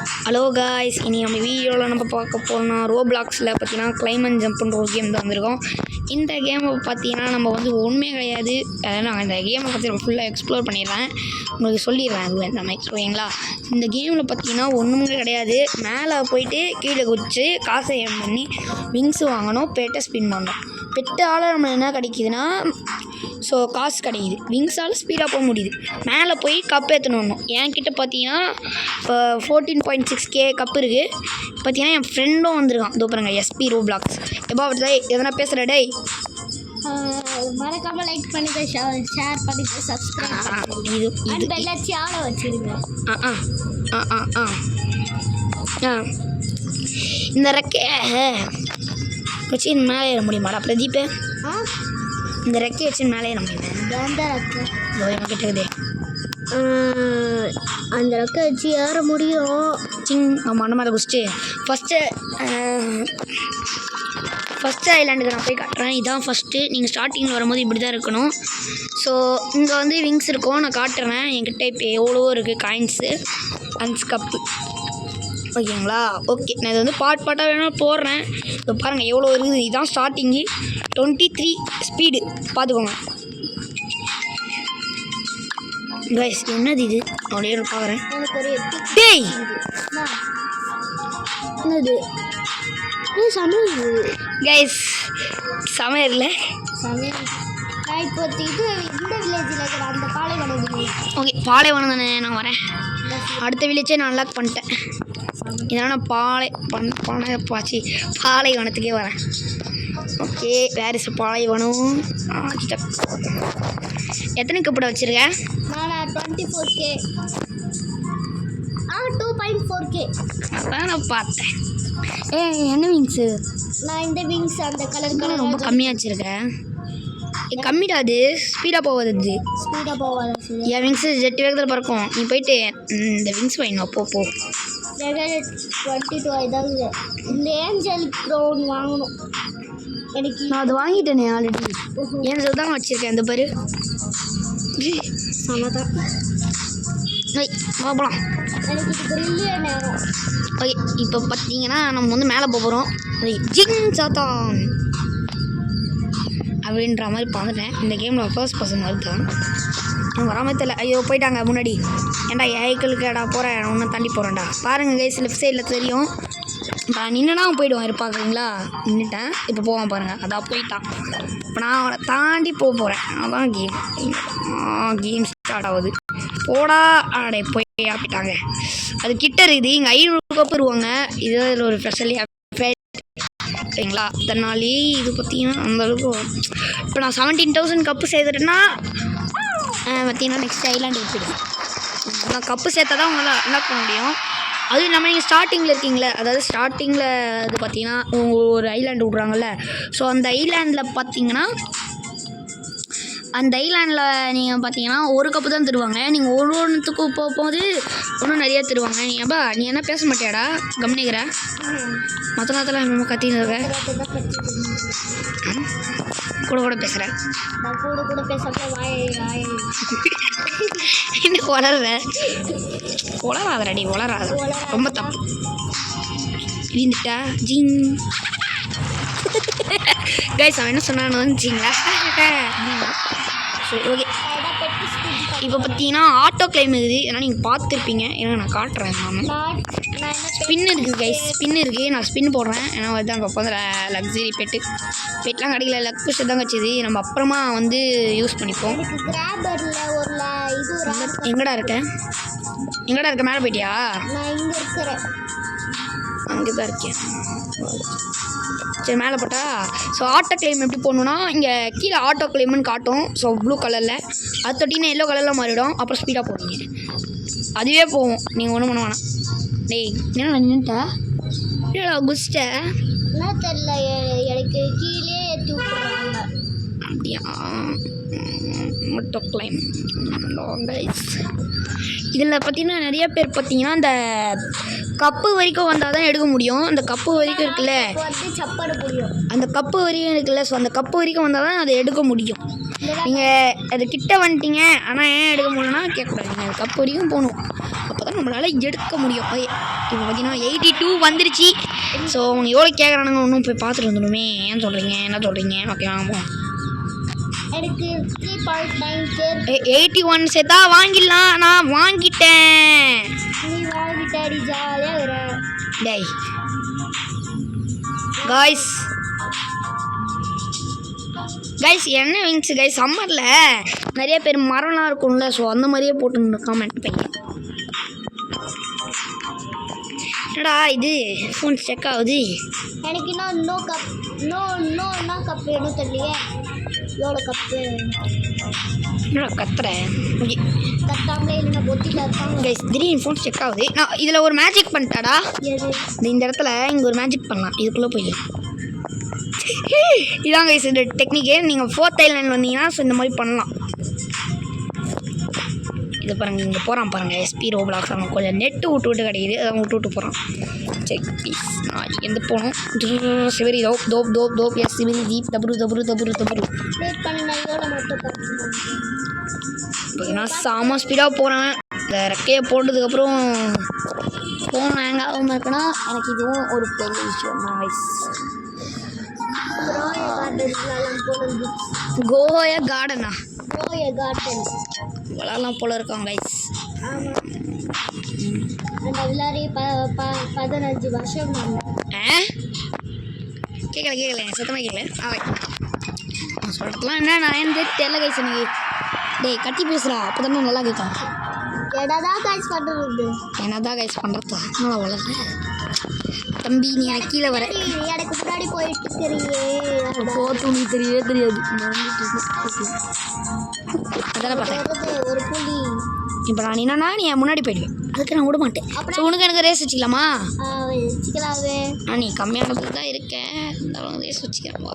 Hello guys, இனி நம்ம வீடியோவில் நம்ம பார்க்க போனால் ரோப்ளாக்ஸில் பார்த்தீங்கன்னா கிளைம் அண்ட் ஜம்ப்ன்ற ஒரு கேம் தான் வந்திருக்கோம். இந்த கேமை பார்த்தீங்கன்னா நம்ம வந்து ஒன்றுமே கிடையாது. நான் இந்த கேமை பற்றி நம்ம ஃபுல்லாக எக்ஸ்ப்ளோர் பண்ணிடுறேன், உங்களுக்கு சொல்லிடுறேன். அது இந்த மாதிரி ஓகேங்களா? இந்த கேமில் பார்த்தீங்கன்னா ஒன்றுமே கிடையாது. மேலே போயிட்டு கீழே குதிச்சு காசை ஏர்ன் பண்ணி விங்ஸு வாங்கணும், பெட்டை ஸ்பின் பண்ணணும். பெட்டால் நம்ம என்ன கிடைக்குதுன்னா ஸோ காசு கிடைக்குது. விங்ஸால் ஸ்பீடாக போக முடியுது. மேலே போய் கப் ஏற்றணும். என்கிட்ட பார்த்தீங்கன்னா இப்போ 14.6K கப் இருக்குது. பார்த்தீங்கன்னா என் ஃப்ரெண்டும் வந்திருக்கான். இதோ பாருங்க, எஸ்பி ரோப்ளாக்ஸ். எப்போ அப்படி எதனா பேசுகிற டே? மறக்காம லைக் பண்ணிட்டு ஷேர் பண்ணிட்டு சப்ஸ்கிரைப் இது பெல் அடிச்சு ஆள வச்சிருங்க. இந்த ரெக்கை வச்சு மேலே ஏற முடியுமாடா பிரதீப்? இந்த ரெக்கை வச்சு மேலே ஏற முடியுமா? கிட்டதே அந்த ரெக்கை வச்சு ஏற முடியும். ஆமாம், அந்த மாதிரி குடிச்சிட்டு ஃபஸ்ட்டு ஐலாண்டுக்கு நான் போய் காட்டுறேன். இதான் ஃபஸ்ட்டு. நீங்கள் ஸ்டார்டிங்கில் வரும்போது இப்படி தான் இருக்கணும். ஸோ இங்கே வந்து விங்ஸ் இருக்கும், நான் காட்டுறேன். என்கிட்ட இப்போ எவ்வளவோ இருக்குது காயின்ஸு, அன்ஸ் கப்பு. ஓகேங்களா? ஓகே, நான் இது வந்து பாட்டாக வேணால் போடுறேன். இப்போ பாருங்கள் எவ்வளோ இருக்குது. இதுதான் ஸ்டார்டிங்கு. 23 ஸ்பீடு பார்த்துக்கோங்க கைஸ். என்னது இது? அப்படியே பார்க்குறேன். டேய் என்னது சமையல் கைஸ்? சமையல் இப்போ இது இந்த வில்லேஜில் இருக்கிற அந்த பாலைவனம். ஓகே, பாலைவனம் தானே. நான் வரேன். அடுத்த வில்லேஜே நான் அன்லாக் பண்ணிட்டேன். இதனால் நான் பாலைவனத்துக்கே வரேன். ஓகே, வேறு இஸ் பாலைவனம். எத்தனை கப்பட வச்சுருக்கேன்? நான் 24K 2.4K அதான் நான் பார்த்தேன். என்ன விங்ஸு? நான் இந்த விங்ஸ் அந்த கலர் ரொம்ப கம்மியாக வச்சுருக்கேன். கம்மிடா, அது ஸ்பீடாக போகாது. அது ஸ்பீடாக போகாது. என் விங்ஸு ஜெட்டு வேகத்தில் பறக்கும். நீ போயிட்டு இந்த விங்ஸ் வாங்கினோம். போ 22 ஏதாவது இந்த ஏஞ்சல் க்ரௌன் வாங்கணும். எனக்கு நான் அது வாங்கிட்டேனே ஆல்ரெடி. ஏஞ்சல் தான் வச்சுருக்கேன். இந்த பாரு சமதான். போகலாம். எனக்கு இது பெரிய நேரம். ஓகே, இப்போ பார்த்தீங்கன்னா நம்ம வந்து மேலே போகிறோம். ஜிங் சாத்தான் அப்படின்ற மாதிரி பார்த்துட்டேன். இந்த கேமில் ஃபர்ஸ்ட் பர்சன் வருதான் வராமல் தெரியல. ஐயோ போயிட்டாங்க முன்னாடி. ஏன்டா ஏய்களுக்குடா போகிறேன், நான் ஒன்றும் தாண்டி போகிறேன்டா. பாருங்கள் கைஸ், லெஃப்ட் சைடில் தெரியும். இப்போ நின்றுனா போயிடுவான். இருப்பாக்குறீங்களா? நின்றுட்டேன். இப்போ போவான் பாருங்கள். அதான் போயிட்டான். இப்போ நான் அவனை தாண்டி போகிறேன். அதான் கேம் ஸ்டார்ட் ஆகுது. போடா ஆடே போய் ஆப்பிட்டாங்க. அது கிட்ட இருக்குது. இங்கே 500 கப்பு வருவாங்க. இது ஒரு ஸ்பெஷலி சரிங்களா? அதனாலே இது பார்த்தீங்கன்னா அந்தளவுக்கு. இப்போ நான் 17,000 கப்பு சேர்த்துட்டேன்னா பார்த்தீங்கன்னா நெக்ஸ்ட் ஐலாண்டு போயிடுவேன். நான் கப்பு சேர்த்தா தான் உங்களால் அன்லாக் பண்ண முடியும். அதுவும் இல்லாமல் நீங்கள் ஸ்டார்டிங்கில் இருக்கீங்களே, அதாவது ஸ்டார்டிங்கில் இது பார்த்தீங்கன்னா ஒரு ஐலாண்டு விட்றாங்கல்ல. ஸோ அந்த ஐலாண்டில் பார்த்தீங்கன்னா நீங்கள் பார்த்தீங்கன்னா ஒரு கப்பு தான் தருவாங்க. நீங்கள் ஒன்றுத்துக்கும் போகும்போது ஒன்றும் நிறையா தருவாங்க. நீ என்ன பேச மாட்டியாடா? கவனிக்கிற மற்ற நேரத்தில் நம்ம கத்தின்னு இருக்க கூட பேசுகிறேன். கூட பேசுகிறப்ப என்ன வளராதடி, வளராத. ரொம்ப தப்பு. இருந்துட்டா ஜிங் கைஸ், அவன் என்ன சொன்னான்னு வந்துச்சிங்களா? சரி ஓகே. இப்போ பார்த்தீங்கன்னா ஆட்டோ கிளைம் இருக்குது. ஏன்னா நீங்கள் பார்த்துருப்பீங்க. ஏன்னா நான் காட்டுறேன். நான் ஸ்பின் இருக்குது கைஸ், ஸ்பின் இருக்குது. நான் ஸ்பின் போடுறேன். ஏன்னா அதுதான் இப்போ வந்து லக்ஸரி பெட்லாம் கிடைக்கல. லக் புஷ் தான் கிடச்சிது. நம்ம அப்புறமா வந்து யூஸ் பண்ணிப்போம். எங்கடா இருக்க மேலே போயிட்டியா? அங்கே தான் இருக்கேன். சரி, மேலே போட்டா. ஸோ ஆட்டோ கிளைம் எப்படி போடணுன்னா, இங்கே கீழே ஆட்டோ கிளைம்னு காட்டும். ஸோ ப்ளூ கலரில் அது தொட்டினா எல்லோ கலரில் மாறிடும். அப்புறம் ஸ்பீடாக போடுவீங்க, அதுவே போகும். நீங்கள் ஒன்றும் பண்ண வேணாம். டேய் என்ன நின்றுட்டா? இல்லை குஸ்ட என்ன தெரியல, எனக்கு கீழே ஏற்றி விட்டுறாங்க. அப்படியா? ஆட்டோ கிளைம் இதில் பார்த்தீங்கன்னா நிறைய பேர் பார்த்தீங்கன்னா இந்த கப்பு வரைக்கும் வந்தால் தான் எடுக்க முடியும். அந்த கப்பு வரைக்கும் இருக்குல்ல, அந்த கப்பு வரைக்கும் இருக்குல்ல. ஸோ அந்த கப்பு வரைக்கும் வந்தால் தான் அதை எடுக்க முடியும். நீங்கள் அது கிட்ட வந்துட்டீங்க ஆனால் ஏன் எடுக்க முடியலன்னா கேட்கக்கூடாது. நீங்கள் அது கப்பு வரைக்கும் போகணும். அப்போ தான் நம்மளால் எடுக்க முடியும். இப்போ பார்த்தீங்கன்னா 82 வந்துருச்சு. ஸோ அவங்க எவ்வளோ கேட்குறானுங்க ஒன்றும் போய் பார்த்துட்டு வந்துடுமே. ஏன் சொல்கிறீங்க, என்ன சொல்கிறீங்க? ஓகே வாங்குவோம். எனக்கு 3.9 81 சேர்த்தா வாங்கிடலாம். நான் வாங்கிட்டேன். நீ வாங்கிட்டாடி ஜாலியாக வர டேய் காய்ஸ் என்ன விங்ஸ் கைஸ், சம்மரில் நிறைய பேர் மரம்லாம் இருக்கும்ல, ஸோ அந்த மாதிரியே போட்டு காமெண்ட் பண்ணி. என்னடா இது ஃபோன் செக் ஆகுது. எனக்கு இன்னும் நோ கப் என்ன கப் வேணும் தெரியலையே. எவ்வளோ கப்பு என்னடா கத்துறேன் கத்தாமலே இல்லைன்னா பொத்தில இருக்காங்க கைஸ். திடீர்னு ஃபோன் செக் ஆகுது. நான் இதில் ஒரு மேஜிக் பண்ணிட்டாடா. இந்த இடத்துல இங்கே ஒரு மேஜிக் பண்ணலாம். இதுக்குள்ளே போய் இதான் கைஸ் இந்த டெக்னிக்கு. நீங்கள் 4th ஐலாண்ட் வந்தீங்கன்னா ஸோ இந்த மாதிரி பண்ணலாம். இது பாருங்கள், இங்கே போகிறான் பாருங்கள் எஸ்பி ரோப்ளாக்ஸ். அவங்க கொஞ்சம் நெட்டு விட்டு கிடைக்குது, அதை விட்டு போகிறான். சரி ப்ளீஸ் நான் எந்த போகணும். சிவரி தோப் தோப் தோப் தோப் எஸ் சிவரி தீப் தபுரு தபுரு தபுரு தபுரு. வெயிட் பண்ணி நான் எவ்வளோ மட்டும் பார்க்கணும். நான் செம ஸ்பீடாக போகிறேன். இந்த ரெக்கையை போட்டதுக்கப்புறம் ஃபோன் ஹேங் ஆகாமல் இருக்குன்னா எனக்கு இதுவும் ஒரு பெரிய விஷயம் தான் கைஸ். கோயா கார்டனா? கோயா கார்டன் விளாட்லாம் போல இருக்காங்க கைஸ். ஆமாம், அந்த விளாடி 15 வருஷம் கேட்கல சத்தமாக கேட்கல. நான் சொல்கிறதுலாம் என்ன நான் என்ன தெரியல கைஸ் எனக்கு. டேய் கட்டி பேசுகிறா, அப்போ தானே நல்லா கேட்கும். என்னதான் கைஸ் பண்ணுறது, என்னதான் கைஸ் பண்ணுறதா? நல்லா வளர்ந்து தம்பி நீ எனக்கு கீழே வர. எனக்கு முன்னாடி போயிட்டு தெரியே துணி தெரியாது. அதெல்லாம் பார்த்தேன். ஒரு புலி. இப்போ நான் என்னன்னா நீ என் முன்னாடி போயிடுவேன், அதுக்கு நான் விட மாட்டேன். ஸோ உனக்கு எனக்கு ரேஸ் வச்சுக்கலாமா? வச்சுக்கலாவே. நீ கம்மியானது தான் இருக்கேன், ரேஸ் வச்சுக்கிறேன்.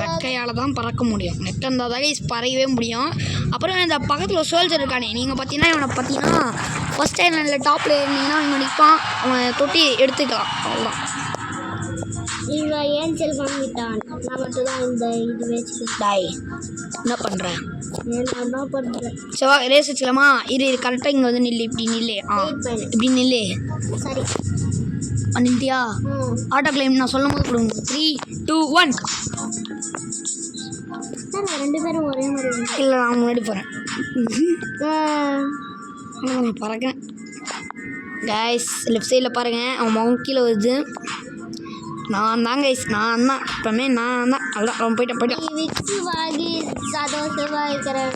ரெக்கையால் தான் பறக்க முடியும். நெட் இருந்தால் தான் பறக்கவே முடியும். அப்புறம் இந்த பக்கத்தில் சோல்ஜர் இருக்கானே, நீங்கள் பார்த்தீங்கன்னா இவனை பார்த்தீங்கன்னா ஃபஸ்ட் ஐலாண்டில் டாப்பில் இருந்தீங்கன்னா இவன் நிற்பான், அவன் தொட்டி எடுத்துக்கலாம். அவ்வளோதான். இவன் ஏன் செல் வாங்கிட்டான், நான் மட்டும் தான் இந்த இது வச்சுக்கிட்டேன். டாய் என்ன பண்ணுறேன்? நான் என்ன பண்ணுறேன்? சவா ரேஸ் வச்சுக்கலாமா? இரு கரெக்டாக இங்கே வந்து நில்லு, இப்படி நில்லு. இப்படி நில்லு. சரி நின்றியா? ஆட்டோ கிளைம் நான் சொல்லும் போது கொடுங்க. 3 2 1. ரெண்டு பேரும் ஒரே மாதிரி. இல்லை நான் முன்னாடி போகிறேன். நான் பறக்கிறேன் கைஸ். லெஃப்ட் சைடில் பாருங்கள், அவன் முகம் கீழே வருது. நான் தான் கைஸ், நான் தான் இப்போமே நான் தான். அதான் அவன் போயிட்டான். விக்ஸ் வாங்கி சந்தோஷமாக இருக்கிறேன்.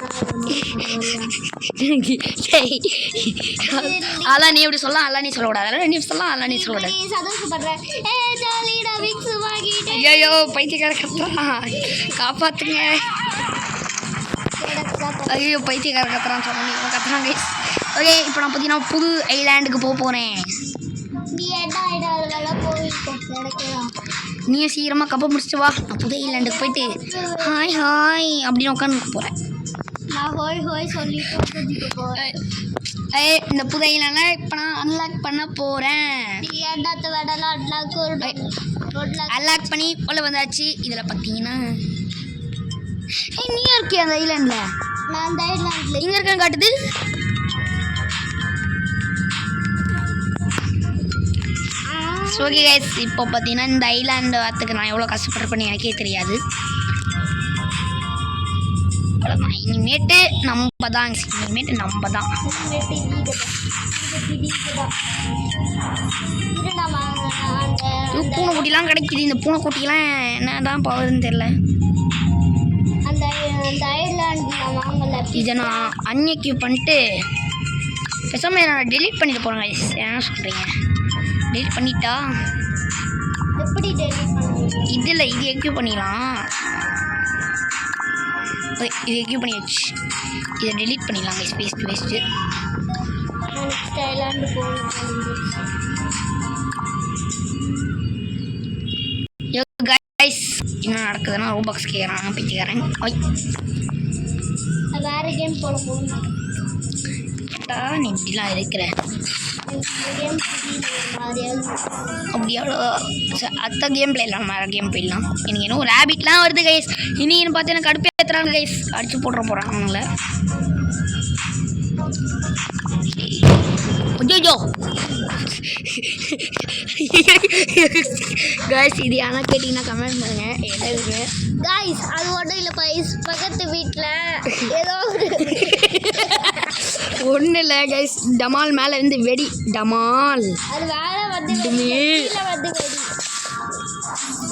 அதெல்லாம் நீ எப்படி சொல்லலாம், அதெல்லாம் நீ சொல்லக்கூடாது. அதெல்லாம் நீ சொல்லலாம், அதெல்லாம் நீ சொல்லக்கூடாது. சந்தோஷப்படுறேன். விக்ஸ் வாங்கிட்டு ஐயோ பைத்தியக்கார கத்துறான், காப்பாற்றுங்க. ஐயோ பைத்தியக்கார கத்துறான்னு சொன்னேன், இவன் கத்துறான் கைஸ். ஓகே இப்போ நான் பார்த்தீங்கன்னா புது ஐலாண்டுக்கு போகிறேன். நீ சீக்கிரமாக கப்பை முடிச்சுட்டு வா. நான் புது ஐலாண்டுக்கு போயிட்டு ஹாய் ஹாய் அப்படின்னு உட்காந்து போகிறேன். நான் ஹோய் ஹோய் சொல்லிட்டு போகிறேன். இந்த புது ஐலாண்டில் இப்போ நான் அன்லாக் பண்ண போகிறேன். அன்லாக் பண்ணி உள்ள வந்தாச்சு. இதில் பார்த்தீங்கன்னா நீ இருக்கே அந்த ஐலாண்டில். நான் அந்த ஐலாண்டில் இங்கே இருக்கேன்னு காட்டுது. ஓகே கைஸ் இப்போ பார்த்தீங்கன்னா இந்த ஐலாண்டு வரத்துக்கு நான் எவ்வளோ கஷ்டப்பட்டிருப்பேன்னு எனக்கே தெரியாது. அவ்வளோதான், இனிமேட்டு நம்ம தான். பூனைக்குட்டிலாம் கிடைக்குது. இந்த பூனைக்குட்டிலாம் என்ன தான் பவர்னு தெரில. அந்த ஐலாண்டில் வாங்கலை. இதை நான் அன்னைக்கு பண்ணிட்டு பேசாமல் நான் டெலீட் பண்ணிட்டு போகிறேன் கைஸ். என்ன சொல்கிறீங்க? டெலிட் பண்ணிட்டா? எப்படி டெலிட் பண்ணுவீங்க? இதில் இது எக்யூப் பண்ணிடலாம். இது எக்யூப் பண்ணியாச்சு. இதை டெலிட் பண்ணிடலாம் கைஸ். வேஸ்ட்டு. ஐலாண்டு கைஸ் என்ன நடக்குதுன்னா ரோபாக்ஸ் கேட்குறாங்க பிடிக்கிறேன். வேறு கேம் போட போகணும். நீ இப்படிலாம் இருக்கிறேன் அப்படியா? அத்த கேம் பிளேலாம் வேறு கேம் போயிடலாம். எனக்கு இன்னும் ஒரு ஹேபிட்லாம் வருது கைஸ். இன்னும் பார்த்து எனக்கு கடுப்பே ஏற்றுறாங்க கைஸ். அடிச்சு போடுற போகிறாங்க அவங்கள. ஐயோ காய்ஸ் இது யாரா கேட்டிங்கன்னா கமெண்ட் பண்ணுங்க என்ன இருக்கு காய்ஸ் அது ஒன்றும் இல்லை பைஸ் பக்கத்து வீட்டில் ஏதோ ஒன்றும் இல்லை கைஸ் டமால் மேலே இருந்து வெடி டமால் அது வேலை வந்து கீழே வந்து வெடி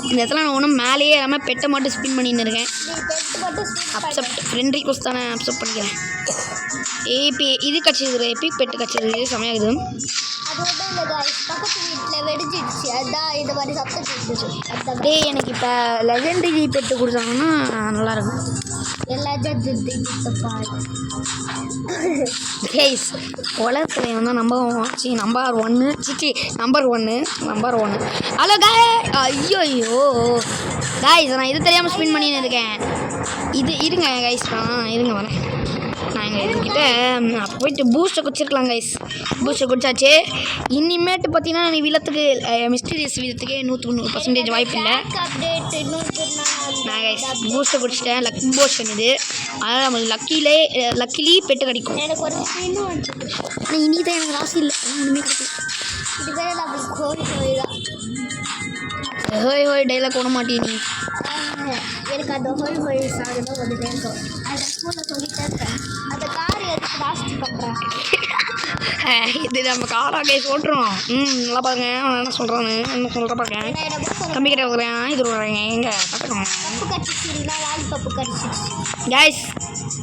இந்த இடத்துல நான் ஒன்றும் மேலேயே இல்லாமல் பெட்டை மட்டும் ஸ்பின் பண்ணின்னு இருக்கேன் பெட் மட்டும் அப்செப்ட் ஃப்ரெண்ட் ரிக்வஸ்ட் தானே அப்செப்ட் பண்ணிக்கிறேன் ஏபி இது கச்சிருக்கு எபிக் பெட்டு கச்சிருக்கு செமையாகுது அது ஒன்றும் இல்லை காய்ஸ் பக்கத்து வீட்டில் வெடிச்சிடுச்சு அதுதான் இந்த மாதிரி சத்தம் கேட்டுச்சு அதுதான் டேய் எனக்கு இப்போ லெஜெண்டரி பெட்டு கொடுத்தாங்கன்னா நல்லாயிருக்கும் எல்லாத்தையும் கேஸ் உலகத்தில் வந்து நம்பர் ஒன்று ஹலோ ஐயோ காய்ஸ் நான் இது தெரியாமல் ஸ்பின் பண்ணின்னு இருக்கேன் இது இருங்க கைஸ் இருங்க வரேன் நான் எங்கள் இதுக்கிட்ட போயிட்டு பூஸ்ட்டை குடிச்சிருக்கலாம் கைஸ் பூஸ்ட்டை குடிச்சாச்சு இனிமேட்டு பார்த்தீங்கன்னா நீ விழத்துக்கு மிஸ்டீரியஸ் விழத்துக்கே 100% வாய்ப்பு இல்லை அப்டேட் இன்னொரு நான் கைஸ் பூஸ்ட்டை குடிச்சிட்டேன் லக்கி போஷன் இது அதனால் நம்மளுக்கு லக்கிலி பெட்டு கிடைக்கும் எனக்கு ஒரு ஸ்பின் வந்துச்சு ஆனால் இனி தான் எனக்கு ராசி இல்லை ஒன்றுமே கிடைக்கும் இது பேர் நம்மளுக்கு கோழி தான் ஹோய் டைலாக் போட மாட்டேன் நீ எனக்கு அந்த ஹோய் சாங் தான் வந்துட்டே இருக்கும் அந்த ஸ்கூலில் சொல்லிட்டே இருக்கேன் அந்த கார் எதுக்கு லாஸ்ட் பண்ணுறேன் இது நம்ம காரா கைஸ் ஓட்டுறோம் நல்லா பாருங்க அவன் என்ன சொல்கிறான்னு என்ன சொல்கிற பாருங்க கம்மி கிட்ட இருக்கிறேன் இது விடுறேங்க எங்கே பார்த்துக்கோங்க பப்பு கடிச்சிச்சுன்னா லாலிபப்பு கடிச்சிச்சு கைஸ்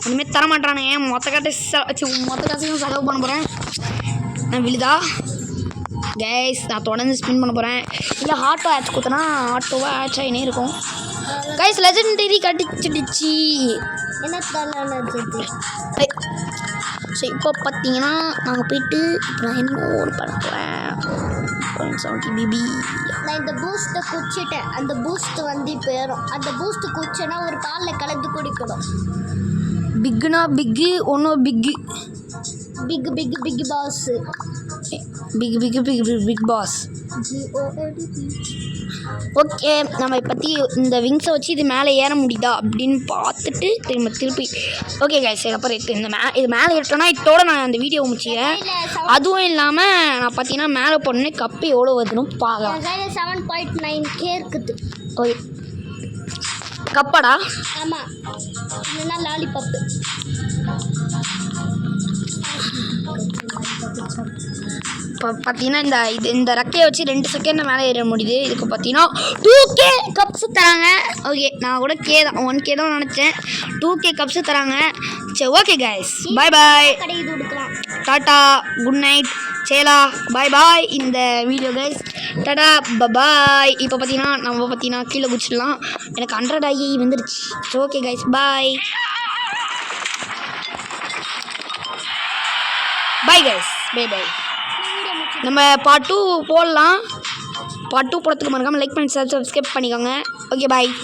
இனிமேல் தர மாட்டானே மொத்த காசையும் செலவு பண்ண போகிறேன் நான் விழுதா கைஸ் நான் தொடர்ந்து ஸ்பின் பண்ண போகிறேன் இல்லை ஆட்டோ ஆட்ச் கொடுத்தனா ஆட்டோவாக ஆட்ச் ஆகினே இருக்கும் கைஸ் லெஜெண்டரி கடிச்சிடுச்சு என்ன தலை ஸோ இப்போ பார்த்தீங்கன்னா நாங்கள் போயிட்டு இப்போ நான் என்ன ஒரு பண்ண போகிறேன் 70 பிபி நான் இந்த பூஸ்ட்டை குடிச்சிட்டேன் அந்த பூஸ்ட் வந்து இப்போ ஏறும் அந்த பூஸ்ட் குடிச்சேன்னா ஒரு பாலில் கலந்து குடிக்கணும் பிக்குனா பிக்கு ஒன்றும் big big boss big boss okay நம்ம பற்றி இந்த விங்ஸை வச்சு இது மேலே ஏற முடியுதா அப்படின்னு பார்த்துட்டு திருப்பி ஓகே கைஸ் அப்புறம் இது மேலே ஏறிட்டோன்னா இதோட நான் அந்த வீடியோ முடிச்சிக்கிறேன் அதுவும் இல்லாமல் நான் பார்த்தீங்கன்னா மேலே போனோன்னே கப்பு எவ்வளோ வருதுன்னு பார்க்கலாம் 7.9K இருக்குது ஓகே கப்பாடா ஆமாம் இல்லைன்னா லாலிபப்பு இப்போ பார்த்தீங்கன்னா இந்த ரெக்கையை வச்சு 2 செகண்ட் மேலே ஏற முடியுது இதுக்கு பார்த்தீங்கன்னா 2K கப்ஸு தராங்க ஓகே நான் கூட K தான் நினச்சேன் 2K கப்ஸு தராங்க சரி ஓகே கைஸ் பாய் கடைக்கு கொடுக்கலாம் டாட்டா குட் நைட் சேலா பாய் இந்த வீடியோ கைஸ் டாடா பாய் இப்போ பார்த்தீங்கன்னா கீழே குடிச்சிடலாம் எனக்கு 100 ஆகி வந்துருச்சு okay guys bye guys bye நம்ம பார்ட் 2 போடலாம் பார்ட் 2 போடுறதுக்கு மறக்காமல் லைக் பண்ணி சப்ஸ்கிரைப் பண்ணிக்கோங்க ஓகே பாய்